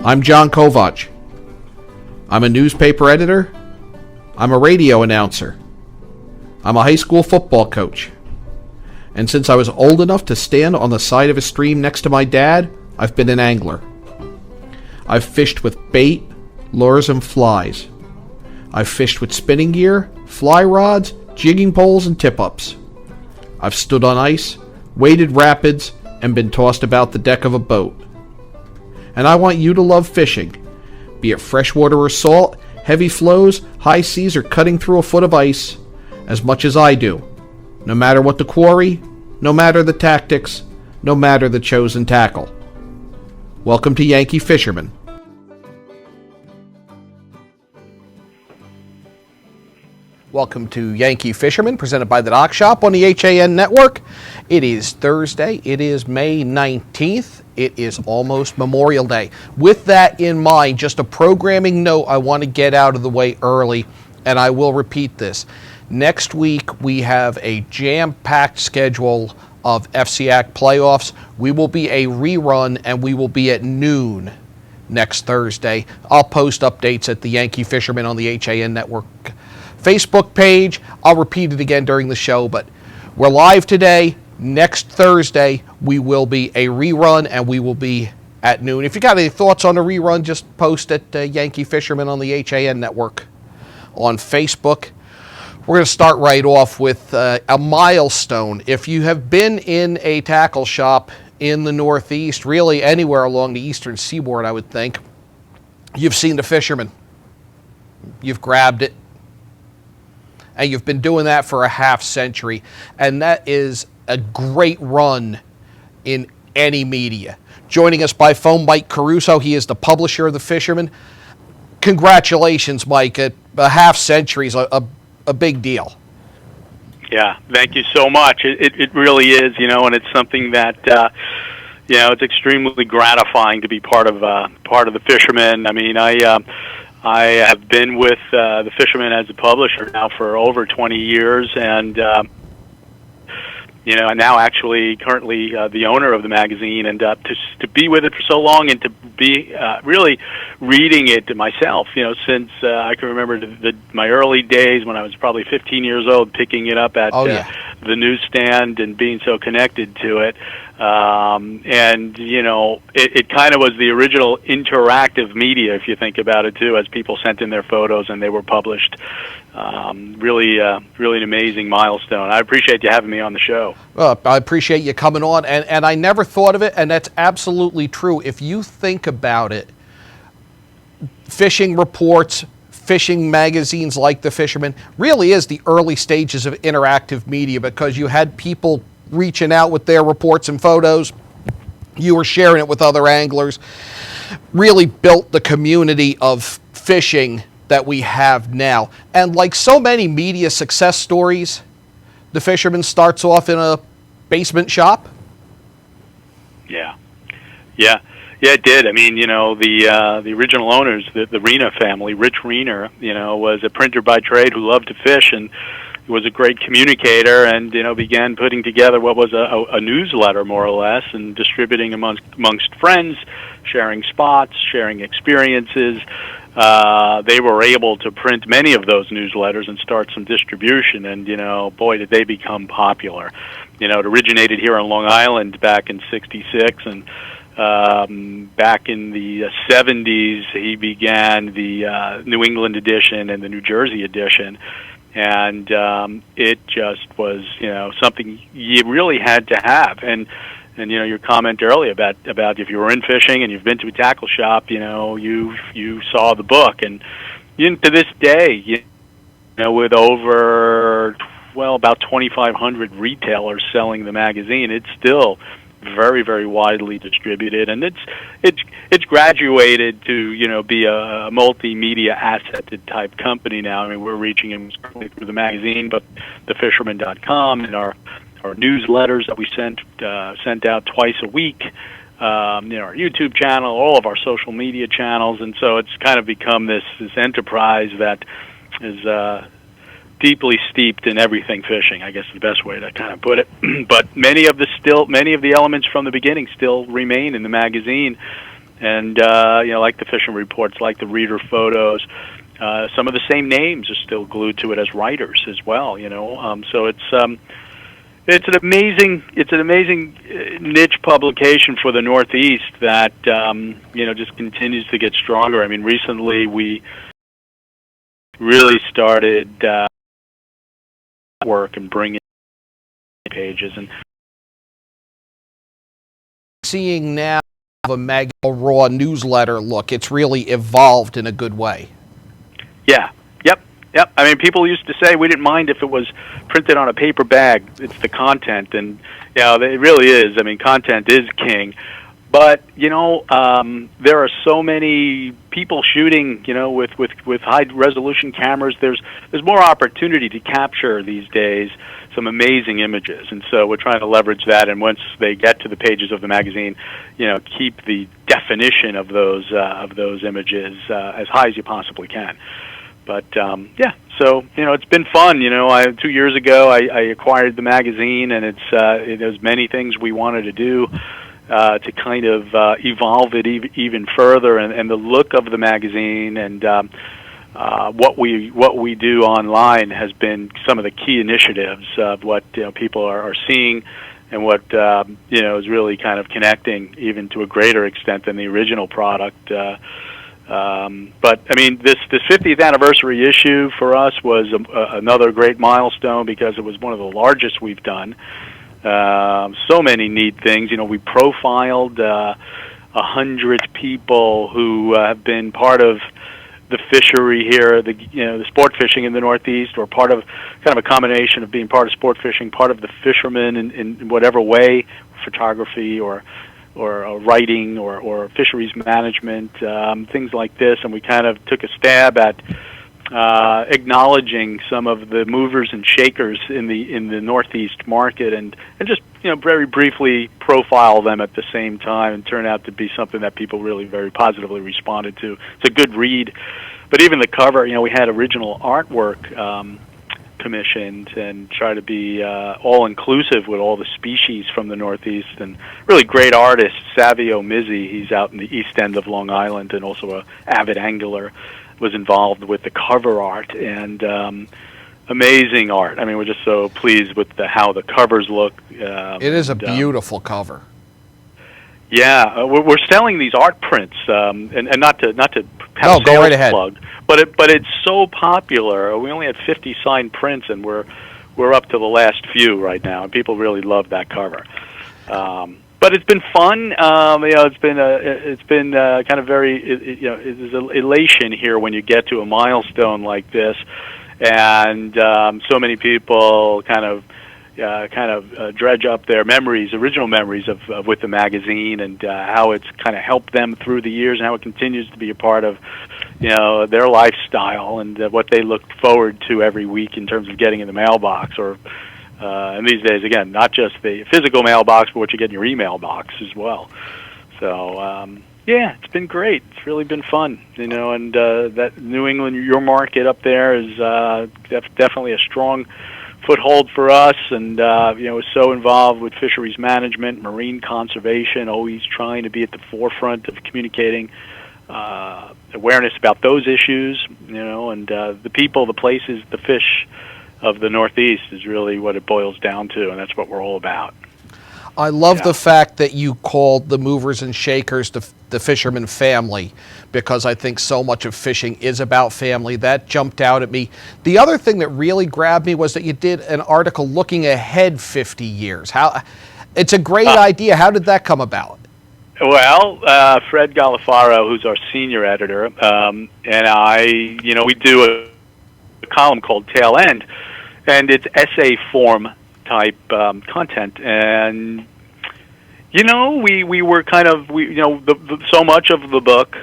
I'm John Kovach. I'm a newspaper editor. I'm a radio announcer. I'm a high school football coach. And since I was old enough to stand on the side of a stream next to my dad, I've been an angler. I've fished with bait, lures, and flies. I've fished with spinning gear, fly rods, jigging poles, and tip-ups. I've stood on ice, waded rapids, and been tossed about the deck of a boat. And I want you to love fishing, be it freshwater or salt, heavy flows, high seas, or cutting through a foot of ice, as much as I do, no matter what the quarry, no matter the tactics, no matter the chosen tackle. Welcome to Yankee Fisherman. Welcome to Yankee Fisherman, presented by the Dock Shop on the HAN Network. It is Thursday. It is May 19th. It is almost Memorial Day. With that in mind, just a programming note I want to get out of the way early, and I will repeat this. Next week, we have a jam-packed schedule of FCAC playoffs. We will be a rerun, and we will be at noon next Thursday. I'll post updates at the Yankee Fisherman on the HAN Network Facebook page. I'll repeat it again during the show, but we're live today. Next Thursday, we will be a rerun, and we will be at noon. If you got any thoughts on the rerun, just post at Yankee Fisherman on the HAN Network on Facebook. We're going to start right off with a milestone. If you have been in a tackle shop in the Northeast, really anywhere along the eastern seaboard, I would think, you've seen the fisherman. You've grabbed it. And you've been doing that for a half century. And that is a great run in any media. Joining us by phone, Mike Caruso. He is the publisher of The Fisherman. Congratulations, Mike. A half century is a big deal. Yeah, thank you so much. It really is, and it's something that, it's extremely gratifying to be part of The Fisherman. I mean, I have been with The Fisherman as a publisher now for over 20 years, and now actually currently the owner of the magazine, and to be with it for so long and to be really reading it myself, since I can remember my early days when I was probably 15 years old, picking it up at the newsstand and being so connected to it. It kind of was the original interactive media, if you think about it, too, as people sent in their photos and they were published. Really an amazing milestone. I appreciate you having me on the show. Well, I appreciate you coming on, and I never thought of it, and that's absolutely true. If you think about it, fishing reports, fishing magazines like The Fisherman really is the early stages of interactive media, because you had people reaching out with their reports and photos. You were sharing it with other anglers. Really built the community of fishing that we have now. And like so many media success stories, The Fisherman starts off in a basement shop. Yeah, it did. I mean, the original owners, the Rena family, Rich Rena, was a printer by trade who loved to fish and was a great communicator, and began putting together what was a newsletter, more or less, and distributing amongst friends, sharing spots, sharing experiences. They were able to print many of those newsletters and start some distribution, and boy, did they become popular. It originated here on Long Island back in '66, and back in the 70s, he began the New England edition and the New Jersey edition. And it just was, something you really had to have. And your comment earlier about if you were in fishing and you've been to a tackle shop, you saw the book. And to this day, with over about 2,500 retailers selling the magazine, it's still very, very widely distributed, and it's graduated to be a multimedia asset type company now. I mean, we're reaching them through the magazine, but thefisherman.com and our newsletters that we sent out twice a week, our YouTube channel, all of our social media channels, and so it's kind of become this enterprise that is deeply steeped in everything fishing, I guess is the best way to kind of put it. But many of the elements from the beginning still remain in the magazine, and like the fishing reports, like the reader photos. Some of the same names are still glued to it as writers as well. So it's an amazing niche publication for the Northeast that just continues to get stronger. I mean, recently we really started work and bringing pages, and seeing now a raw newsletter look. It's really evolved in a good way. Yeah. Yep. I mean, people used to say we didn't mind if it was printed on a paper bag. It's the content, and it really is. I mean, content is king. But there are so many people shooting, with high resolution cameras. There's more opportunity to capture these days some amazing images, and so we're trying to leverage that. And once they get to the pages of the magazine, keep the definition of those images as high as you possibly can. But so it's been fun. 2 years ago I acquired the magazine, and there's many things we wanted to do to kind of evolve it even further, and the look of the magazine and what we do online has been some of the key initiatives of what people are seeing, and what is really kind of connecting even to a greater extent than the original product. But I mean, this 50th anniversary issue for us was another great milestone because it was one of the largest we've done. So many neat things. We profiled 100 people who have been part of the fishery here, the sport fishing in the Northeast, or part of kind of a combination of being part of sport fishing, part of the fishermen in whatever way, photography or writing or fisheries management, things like this. And we kind of took a stab at acknowledging some of the movers and shakers in the Northeast market, and just very briefly profile them at the same time, and turn out to be something that people really very positively responded to. It's a good read. But even the cover, we had original artwork commissioned, and try to be all inclusive with all the species from the Northeast, and really great artist Savio Mizzi. He's out in the East End of Long Island, and also a avid angler, was involved with the cover art, and amazing art. I mean, we're just so pleased with how the covers look. It is a beautiful cover. Yeah, we're selling these art prints, and not to have a go right sales ahead. plug, but it's so popular. We only had 50 signed prints, and we're up to the last few right now, and people really love that cover. But it's been fun. It's been kind of very there's an elation here when you get to a milestone like this, and so many people kind of dredge up their original memories of with the magazine, and how it's kind of helped them through the years, and how it continues to be a part of their lifestyle, and what they look forward to every week in terms of getting in the mailbox, or and these days, again, not just the physical mailbox, but what you get in your email box as well. So yeah, it's been great. It's really been fun, and that New England, your market up there, is definitely a strong foothold for us, and was so involved with fisheries management, marine conservation, always trying to be at the forefront of communicating awareness about those issues, and the people, the places, the fish of the Northeast is really what it boils down to, and that's what we're all about. I love the fact that you called the movers and shakers the fisherman family, because I think so much of fishing is about family. That jumped out at me. The other thing that really grabbed me was that you did an article looking ahead 50 years. It's a great idea. How did that come about? Well, Fred Galifaro, who's our senior editor, and I, we do a column called Tail End, and it's essay form type content, and we were kind of so much of the book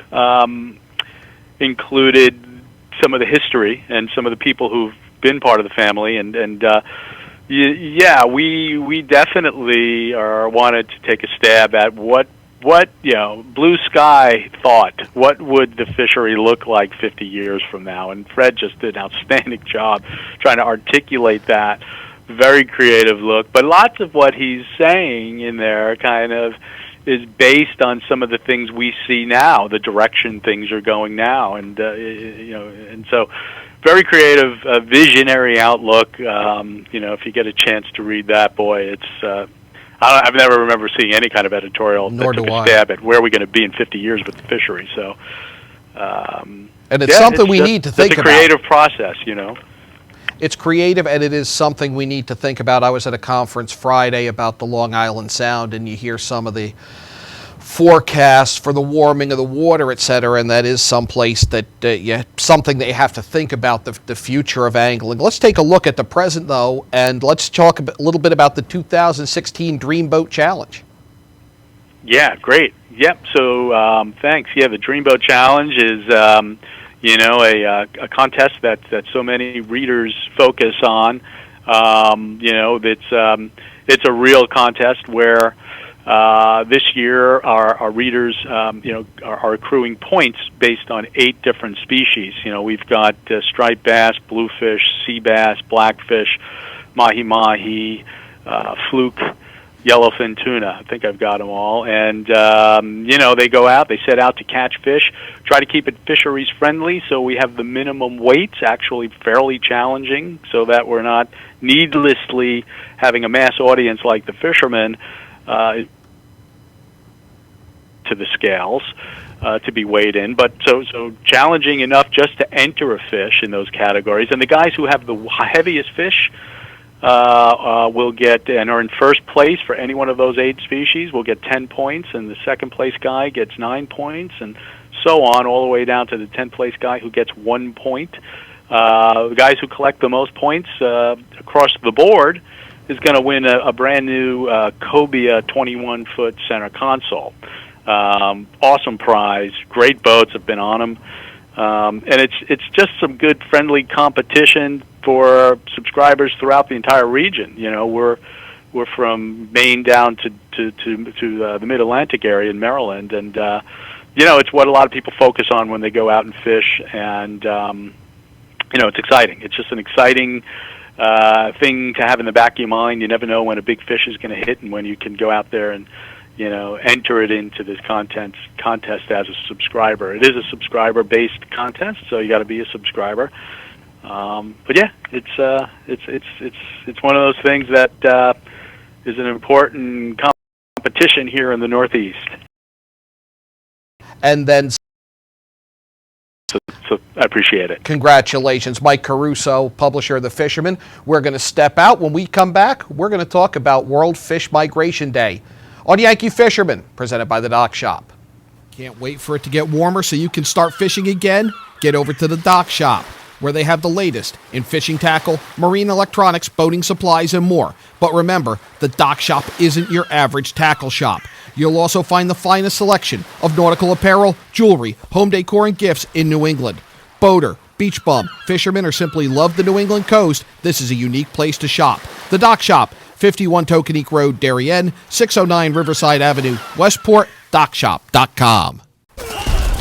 included some of the history and some of the people who've been part of the family, and we definitely wanted to take a stab at what what, blue sky thought, what would the fishery look like 50 years from now? And Fred just did an outstanding job trying to articulate that. Very creative look. But lots of what he's saying in there kind of is based on some of the things we see now, the direction things are going now. And, and so very creative, visionary outlook. If you get a chance to read that, boy, it's... I've never remember seeing any kind of editorial that took a stab at where are we going to be in 50 years with the fishery. So, and it's something we need to think about. It's a creative process, It's creative, and it is something we need to think about. I was at a conference Friday about the Long Island Sound, and you hear some of the forecasts for the warming of the water, et cetera, and that is someplace that something that you have to think about the future of angling. Let's take a look at the present, though, and let's talk a little bit about the 2016 Dreamboat Challenge. Yeah, great. Yep. So thanks. Yeah, the Dreamboat Challenge is a contest that so many readers focus on. It's a real contest where this year our readers are accruing points based on 8 different species. We've got striped bass, bluefish, sea bass, blackfish, mahi-mahi, fluke, yellowfin tuna. I think I've got them all. And, they go out, they set out to catch fish, try to keep it fisheries friendly, so we have the minimum weights actually fairly challenging so that we're not needlessly having a mass audience like the fishermen to the scales to be weighed in, but so challenging enough just to enter a fish in those categories. And the guys who have the heaviest fish will get and are in first place for any one of those 8 species will get 10 points, and the second place guy gets 9 points, and so on all the way down to the 10th place guy who gets 1 point. The guys who collect the most points across the board is going to win a brand new Cobia 21-foot center console. Awesome prize. Great boats. Have been on them. And it's just some good friendly competition for subscribers throughout the entire region. We're from Maine down to the Mid-Atlantic area in Maryland, and it's what a lot of people focus on when they go out and fish. And it's exciting. It's just an exciting thing to have in the back of your mind. You never know when a big fish is going to hit, and when you can go out there and enter it into this contest as a subscriber. It is a subscriber-based contest, so you got to be a subscriber. But yeah, it's one of those things that is an important competition here in the Northeast. And then. So I appreciate it. Congratulations. Mike Caruso, publisher of The Fisherman. We're going to step out. When we come back, we're going to talk about World Fish Migration Day on Yankee Fisherman, presented by the Dock Shop. Can't wait for it to get warmer so you can start fishing again? Get over to the Dock Shop, where they have the latest in fishing tackle, marine electronics, boating supplies, and more. But remember, the Dock Shop isn't your average tackle shop. You'll also find the finest selection of nautical apparel, jewelry, home decor, and gifts in New England. Boater, beach bum, fisherman, or simply love the New England coast, this is a unique place to shop. The Dock Shop, 51 Tokenique Road, Darien, 609 Riverside Avenue, Westport, dockshop.com.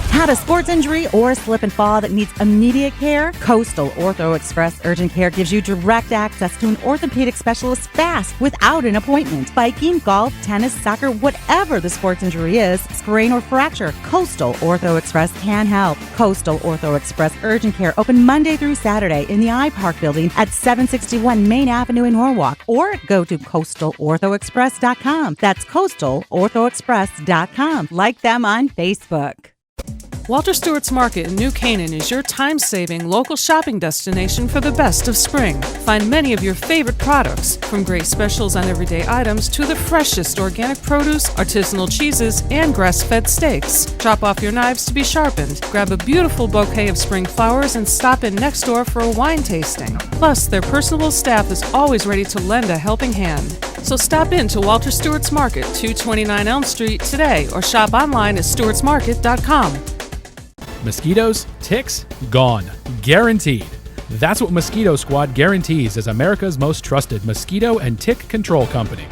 Had a sports injury or slip and fall that needs immediate care? Coastal Ortho Express Urgent Care gives you direct access to an orthopedic specialist fast without an appointment. Biking, golf, tennis, soccer, whatever the sports injury is, sprain or fracture, Coastal Ortho Express can help. Coastal Ortho Express Urgent Care open Monday through Saturday in the iPark building at 761 Main Avenue in Norwalk, or go to coastalorthoexpress.com. That's coastalorthoexpress.com. Like them on Facebook. Walter Stewart's Market in New Canaan is your time-saving local shopping destination for the best of spring. Find many of your favorite products, from great specials on everyday items to the freshest organic produce, artisanal cheeses, and grass-fed steaks. Drop off your knives to be sharpened, grab a beautiful bouquet of spring flowers, and stop in next door for a wine tasting. Plus, their personable staff is always ready to lend a helping hand. So stop in to Walter Stewart's Market, 229 Elm Street today, or shop online at stewartsmarket.com. Mosquitoes, ticks, gone. Guaranteed. That's what Mosquito Squad guarantees as America's most trusted mosquito and tick control company.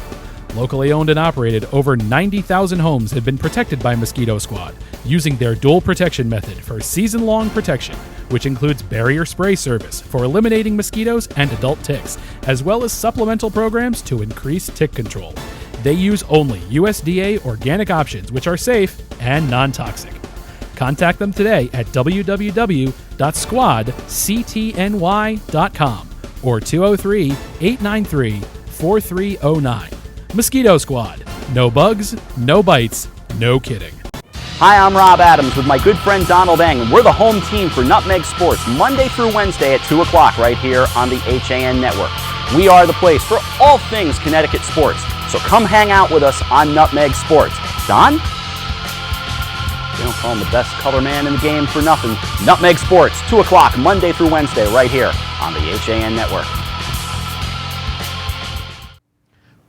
Locally owned and operated, over 90,000 homes have been protected by Mosquito Squad, using their dual protection method for season-long protection, which includes barrier spray service for eliminating mosquitoes and adult ticks, as well as supplemental programs to increase tick control. They use only USDA organic options, which are safe and non-toxic. Contact them today at www.squadctny.com or 203-893-4309. Mosquito Squad. No bugs, no bites, no kidding. Hi, I'm Rob Adams with my good friend Donald Eng, and we're the home team for Nutmeg Sports, Monday through Wednesday at 2 o'clock right here on the HAN Network. We are the place for all things Connecticut sports, so come hang out with us on Nutmeg Sports. Don? They don't call him the best color man in the game for nothing. Nutmeg Sports, 2 o'clock, Monday through Wednesday right here on the HAN Network.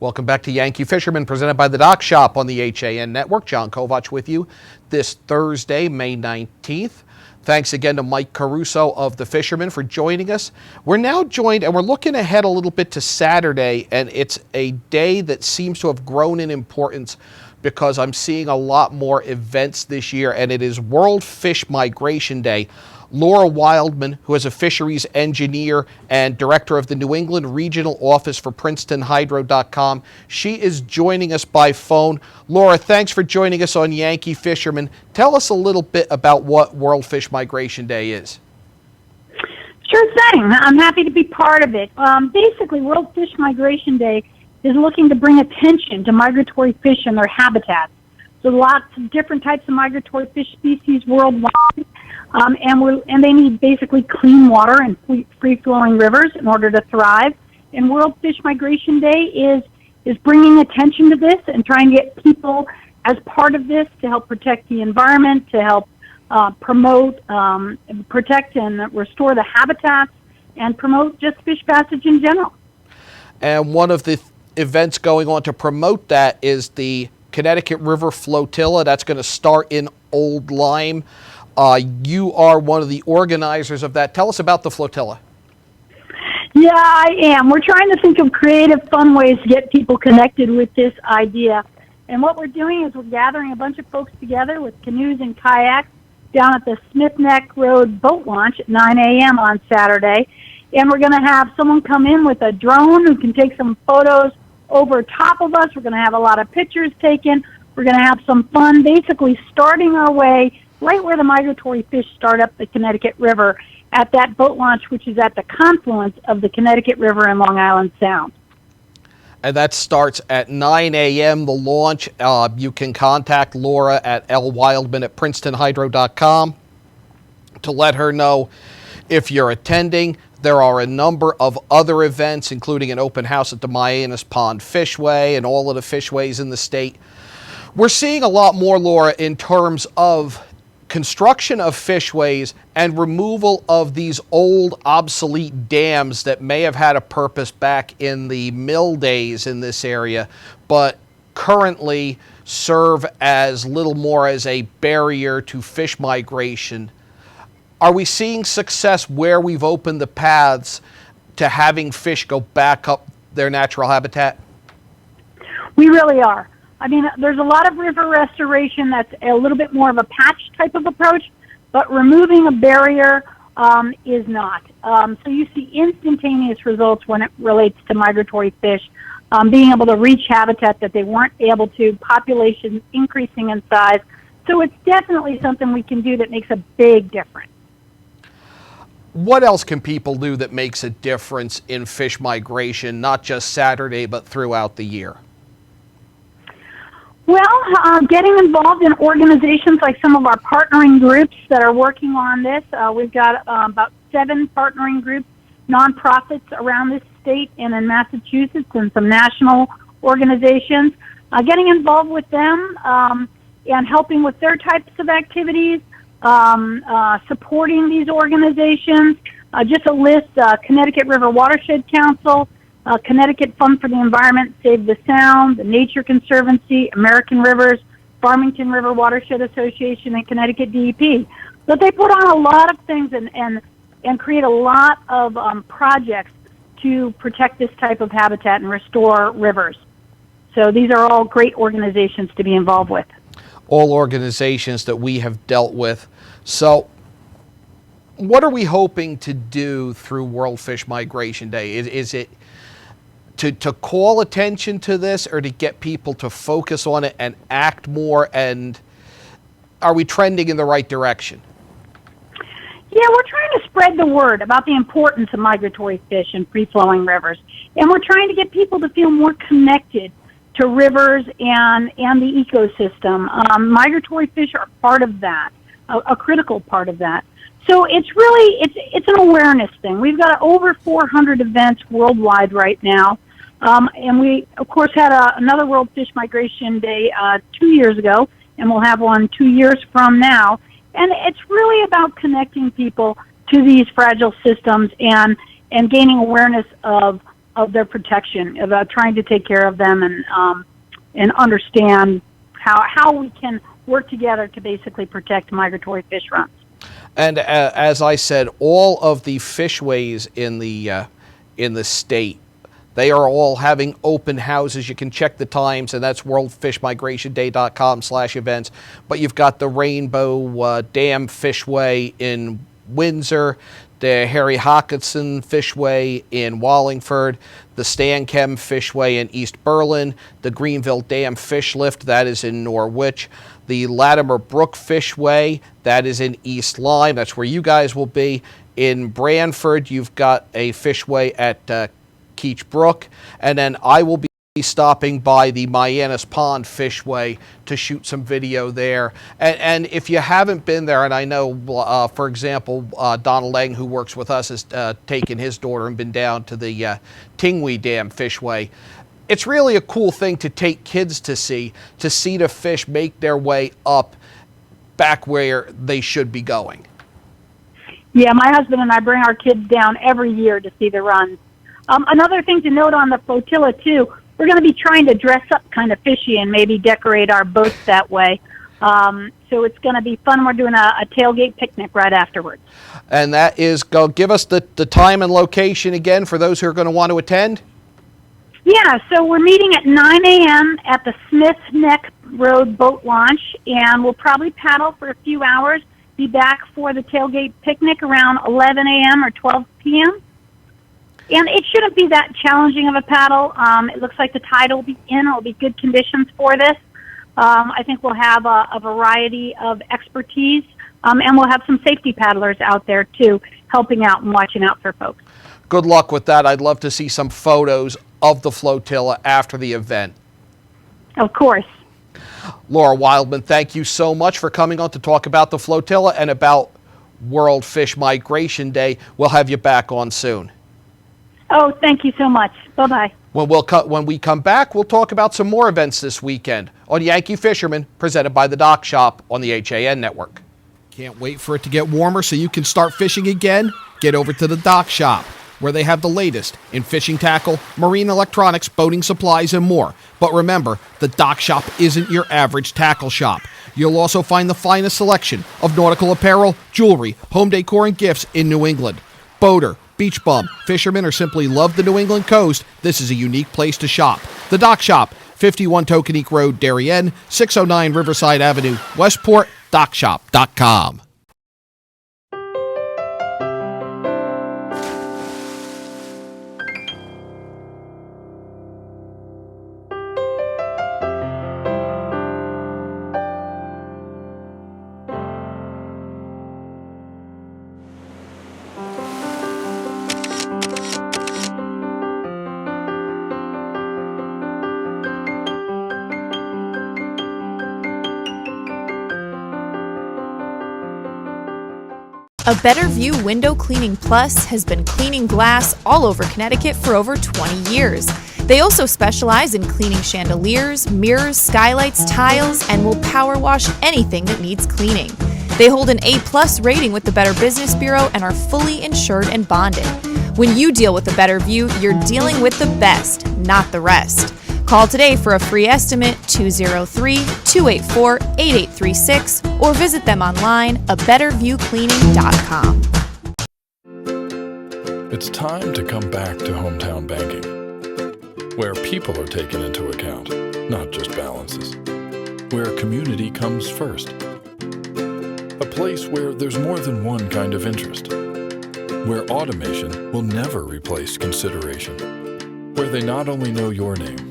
Welcome back to Yankee Fisherman, presented by the Dock Shop on the HAN Network. John Kovach with you this Thursday, May 19th. Thanks again to Mike Caruso of the Fisherman for joining us. We're now joined, and we're looking ahead a little bit to Saturday, and it's a day that seems to have grown in importance because I'm seeing a lot more events this year, and it is World Fish Migration Day. Laura Wildman, who is a fisheries engineer and director of the New England Regional Office for PrincetonHydro.com. She is joining us by phone. Laura, thanks for joining us on Yankee Fisherman. Tell us a little bit about what World Fish Migration Day is. Sure thing. I'm happy to be part of it. Basically, World Fish Migration Day is looking to bring attention to migratory fish and their habitats. So lots of different types of migratory fish species worldwide. And they need basically clean water and free-flowing rivers in order to thrive. And World Fish Migration Day is bringing attention to this and trying to get people as part of this to help protect the environment, to help promote, protect and restore the habitats, and promote just fish passage in general. And one of the events going on to promote that is the Connecticut River Flotilla. That's going to start in Old Lyme. You are one of the organizers of that. Tell us about the flotilla. Yeah, I am. We're trying to think of creative, fun ways to get people connected with this idea. And what we're doing is we're gathering a bunch of folks together with canoes and kayaks down at the Smith Neck Road boat launch at 9 a.m. on Saturday. And we're going to have someone come in with a drone who can take some photos over top of us. We're going to have a lot of pictures taken. We're going to have some fun, basically starting our way right where the migratory fish start up the Connecticut River at that boat launch, which is at the confluence of the Connecticut River and Long Island Sound. And that starts at 9 a.m., the launch. You can contact Laura at lwildman@princetonhydro.com to let her know if you're attending. There are a number of other events, including an open house at the Mianus Pond Fishway and all of the fishways in the state. We're seeing a lot more, Laura, in terms of construction of fishways and removal of these old obsolete dams that may have had a purpose back in the mill days in this area, but currently serve as little more as a barrier to fish migration. Are we seeing success where we've opened the paths to having fish go back up their natural habitat? We really are. I mean, there's a lot of river restoration that's a little bit more of a patch type of approach, but removing a barrier is not. So you see instantaneous results when it relates to migratory fish, being able to reach habitat that they weren't able to, population increasing in size. So it's definitely something we can do that makes a big difference. What else can people do that makes a difference in fish migration, not just Saturday, but throughout the year? Well, getting involved in organizations like some of our partnering groups that are working on this. We've got about 7 partnering groups, nonprofits around this state and in Massachusetts, and some national organizations. Getting involved with them and helping with their types of activities, supporting these organizations. Just a list, Connecticut River Watershed Council, Connecticut Fund for the Environment, Save the Sound, the Nature Conservancy, American Rivers, Farmington River Watershed Association, and Connecticut DEP. But they put on a lot of things and create a lot of projects to protect this type of habitat and restore rivers. So these are all great organizations to be involved with. All organizations that we have dealt with. So what are we hoping to do through World Fish Migration Day? Is it to call attention to this, or to get people to focus on it and act more? And are we trending in the right direction? Yeah, we're trying to spread the word about the importance of migratory fish in free-flowing rivers. And we're trying to get people to feel more connected to rivers and the ecosystem. Migratory fish are part of that, a critical part of that. So it's really, it's an awareness thing. We've got over 400 events worldwide right now. And we, of course, had another World Fish Migration Day 2 years ago, and we'll have one 2 years from now. And it's really about connecting people to these fragile systems and gaining awareness of their protection, about trying to take care of them and understand how we can work together to basically protect migratory fish runs. And as I said, all of the fishways in the state, they are all having open houses. You can check the times, and that's worldfishmigrationday.com/events. But you've got the Rainbow Dam Fishway in Windsor, the Harry Hockinson Fishway in Wallingford, the Stankem Fishway in East Berlin, the Greenville Dam Fish Lift, that is in Norwich, the Latimer Brook Fishway, that is in East Lyme, that's where you guys will be. In Branford, you've got a fishway at Keach Brook, and then I will be stopping by the Mianus Pond Fishway to shoot some video there. And if you haven't been there, and I know, for example, Donald Lang, who works with us, has taken his daughter and been down to the Tingwe Dam Fishway. It's really a cool thing to take kids to see the fish make their way up back where they should be going. Yeah, my husband and I bring our kids down every year to see the runs. Another thing to note on the flotilla, too, we're going to be trying to dress up kind of fishy and maybe decorate our boats that way. So it's going to be fun. We're doing a tailgate picnic right afterwards. And that is, go give us the time and location again for those who are going to want to attend. Yeah, so we're meeting at 9 a.m. at the Smith Neck Road Boat Launch, and we'll probably paddle for a few hours, be back for the tailgate picnic around 11 a.m. or 12 p.m. And it shouldn't be that challenging of a paddle. It looks like the tide will be in. It will be good conditions for this. I think we'll have a variety of expertise, and we'll have some safety paddlers out there, too, helping out and watching out for folks. Good luck with that. I'd love to see some photos of the flotilla after the event. Of course. Laura Wildman, thank you so much for coming on to talk about the flotilla and about World Fish Migration Day. We'll have you back on soon. Oh, thank you so much. Bye-bye. When we come back, we'll talk about some more events this weekend on Yankee Fisherman, presented by the Dock Shop on the HAN Network. Can't wait for it to get warmer so you can start fishing again? Get over to the Dock Shop, where they have the latest in fishing tackle, marine electronics, boating supplies, and more. But remember, the Dock Shop isn't your average tackle shop. You'll also find the finest selection of nautical apparel, jewelry, home decor, and gifts in New England. Boater, beach bum, fisherman, or simply love the New England coast, this is a unique place to shop. The Dock Shop, 51 Tokenique Road, Darien, 609 Riverside Avenue, Westport, dockshop.com. A Better View Window Cleaning Plus has been cleaning glass all over Connecticut for over 20 years. They also specialize in cleaning chandeliers, mirrors, skylights, tiles, and will power wash anything that needs cleaning. They hold an A+ rating with the Better Business Bureau and are fully insured and bonded. When you deal with a Better View, you're dealing with the best, not the rest. Call today for a free estimate, 203-284-8836, or visit them online, abetterviewcleaning.com. It's time to come back to hometown banking. where people are taken into account, not just balances. Where community comes first. A place where there's more than one kind of interest. Where automation will never replace consideration. Where they not only know your name,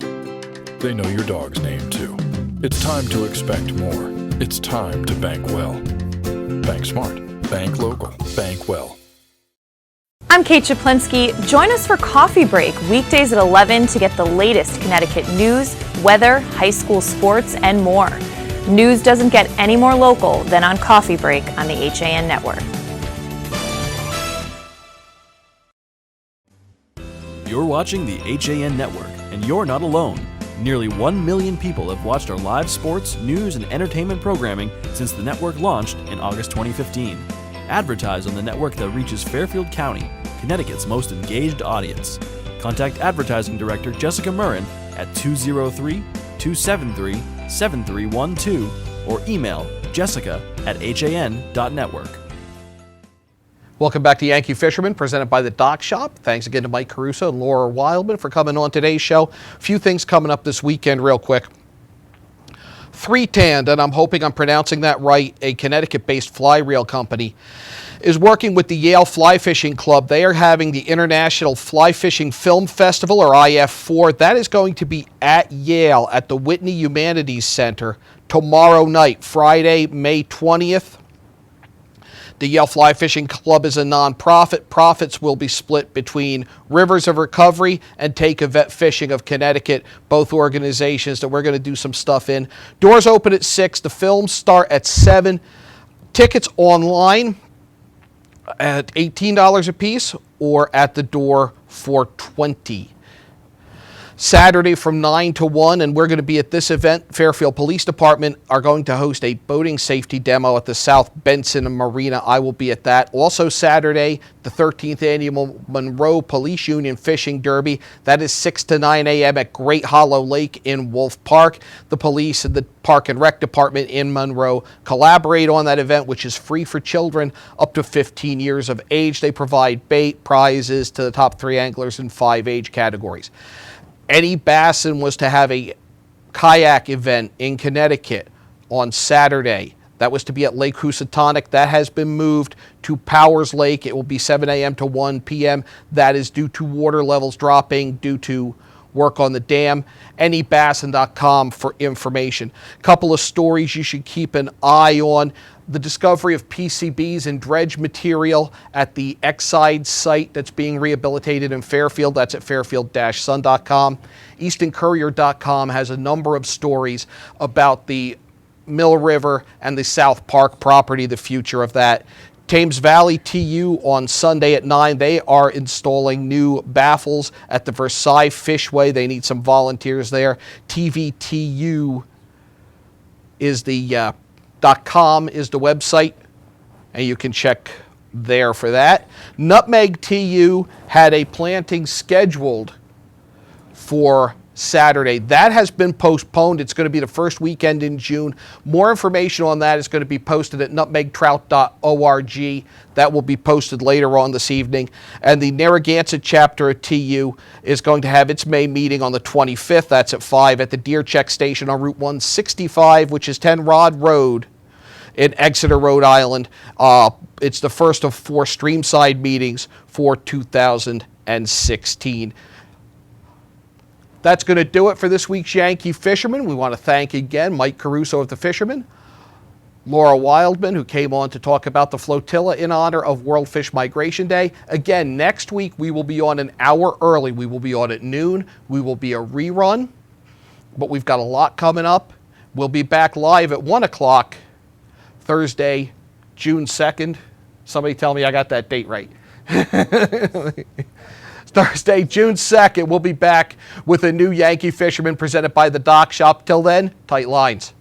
they know your dog's name too. It's time to expect more. It's time to bank well. Bank smart. Bank local. Bank well. I'm Kate Chaplinsky. Join us for Coffee Break, weekdays at 11 to get the latest Connecticut news, weather, high school sports, and more. News doesn't get any more local than on Coffee Break on the HAN network. You're watching the HAN network, and you're not alone. Nearly 1 million people have watched our live sports, news, and entertainment programming since the network launched in August 2015. Advertise on the network that reaches Fairfield County, Connecticut's most engaged audience. Contact Advertising Director Jessica Murrin at 203-273-7312 or email jessica@han.network. Welcome back to Yankee Fisherman, presented by the Dock Shop. Thanks again to Mike Caruso and Laura Wildman for coming on today's show. A few things coming up this weekend real quick. 3Tand, and I'm hoping I'm pronouncing that right, a Connecticut-based fly reel company, is working with the Yale Fly Fishing Club. They are having the International Fly Fishing Film Festival, or IF4. That is going to be at Yale at the Whitney Humanities Center tomorrow night, Friday, May 20th. The Yale Fly Fishing Club is a nonprofit. Profits will be split between Rivers of Recovery and Take a Vet Fishing of Connecticut, both organizations that we're going to do some stuff in. Doors open at 6. The films start at 7. Tickets online at $18 a piece or at the door for $20. Saturday from 9 to 1, and we're going to be at this event. Fairfield Police Department are going to host a boating safety demo at the South Benson Marina. I will be at that. Also Saturday, the 13th Annual Monroe Police Union Fishing Derby. That is 6 to 9 a.m. at Great Hollow Lake in Wolf Park. The police and the Park and Rec Department in Monroe collaborate on that event, which is free for children up to 15 years of age. They provide bait prizes to the top 3 anglers in 5 age categories. Eddie Basson was to have a kayak event in Connecticut on Saturday. That was to be at Lake Housatonic. That has been moved to Powers Lake. It will be 7 a.m. to 1 p.m. That is due to water levels dropping due to work on the dam. NEBasson.com for information. A couple of stories you should keep an eye on. The discovery of PCBs and dredge material at the Exide site that's being rehabilitated in Fairfield. That's at fairfield-sun.com. EastonCourier.com has a number of stories about the Mill River and the South Park property, the future of that. Thames Valley TU on Sunday at 9. They are installing new baffles at the Versailles Fishway. They need some volunteers there. TVTU is the .com is the website, and you can check there for that. Nutmeg TU had a planting scheduled for Saturday. That has been postponed. It's going to be the first weekend in June. More information on that is going to be posted at nutmegtrout.org. That will be posted later on this evening. And the Narragansett chapter at TU is going to have its May meeting on the 25th. That's at 5 at the Deer Check Station on Route 165, which is 10 Rod Road in Exeter, Rhode Island. It's the first of 4 Streamside meetings for 2016. That's going to do it for this week's Yankee Fisherman. We want to thank again Mike Caruso of the Fisherman, Laura Wildman, who came on to talk about the flotilla in honor of World Fish Migration Day. Again, next week we will be on an hour early. We will be on at noon. We will be a rerun, but we've got a lot coming up. We'll be back live at 1 o'clock Thursday, June 2nd. Somebody tell me I got that date right. Thursday, June 2nd, we'll be back with a new Yankee Fisherman presented by the Dock Shop. Till then, tight lines.